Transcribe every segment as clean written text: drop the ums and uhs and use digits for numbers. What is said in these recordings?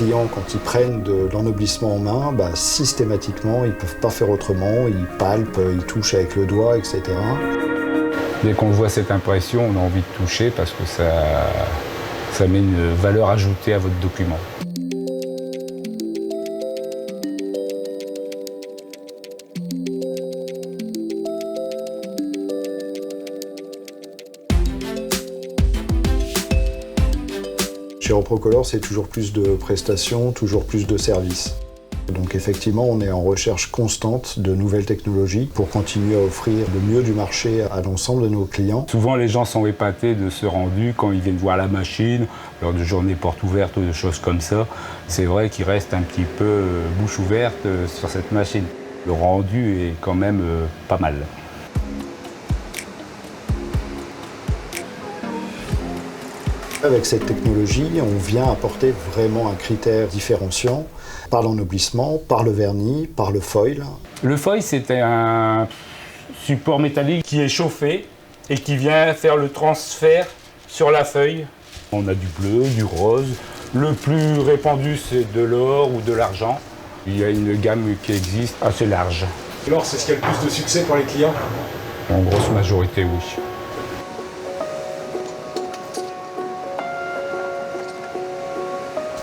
clients, quand ils prennent de l'ennoblissement en main, systématiquement, ils ne peuvent pas faire autrement. Ils palpent, ils touchent avec le doigt, etc. Dès qu'on voit cette impression, on a envie de toucher parce que ça met une valeur ajoutée à votre document. Chez Reprocolor, c'est toujours plus de prestations, toujours plus de services. Donc effectivement, on est en recherche constante de nouvelles technologies pour continuer à offrir le mieux du marché à l'ensemble de nos clients. Souvent, les gens sont épatés de ce rendu quand ils viennent voir la machine, lors de journées portes ouvertes ou de choses comme ça. C'est vrai qu'ils restent un petit peu bouche ouverte sur cette machine. Le rendu est quand même pas mal. Avec cette technologie, on vient apporter vraiment un critère différenciant par l'ennoblissement, par le vernis, par le foil. Le foil, c'est un support métallique qui est chauffé et qui vient faire le transfert sur la feuille. On a du bleu, du rose. Le plus répandu, c'est de l'or ou de l'argent. Il y a une gamme qui existe assez large. L'or, c'est ce qui a le plus de succès pour les clients? En grosse majorité, oui.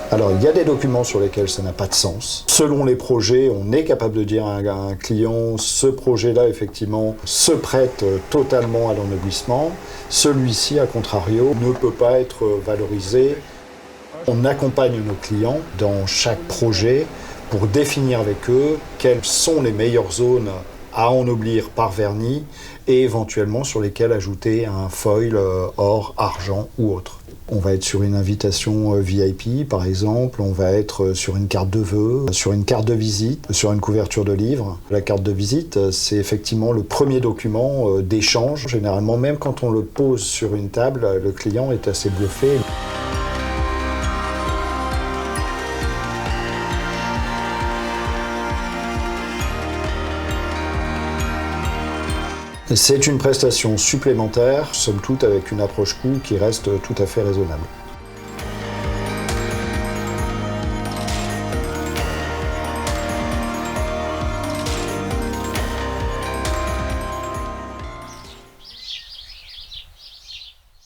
Alors, il y a des documents sur lesquels ça n'a pas de sens. Selon les projets, on est capable de dire à un client, ce projet-là, effectivement, se prête totalement à l'ennoblissement. Celui-ci, à contrario, ne peut pas être valorisé. On accompagne nos clients dans chaque projet pour définir avec eux quelles sont les meilleures zones à ennoblir par vernis et éventuellement sur lesquelles ajouter un foil or, argent ou autre. On va être sur une invitation VIP, par exemple, on va être sur une carte de vœux, sur une carte de visite, sur une couverture de livre. La carte de visite, c'est effectivement le premier document d'échange. Généralement, même quand on le pose sur une table, le client est assez bluffé. C'est une prestation supplémentaire, somme toute avec une approche coût qui reste tout à fait raisonnable.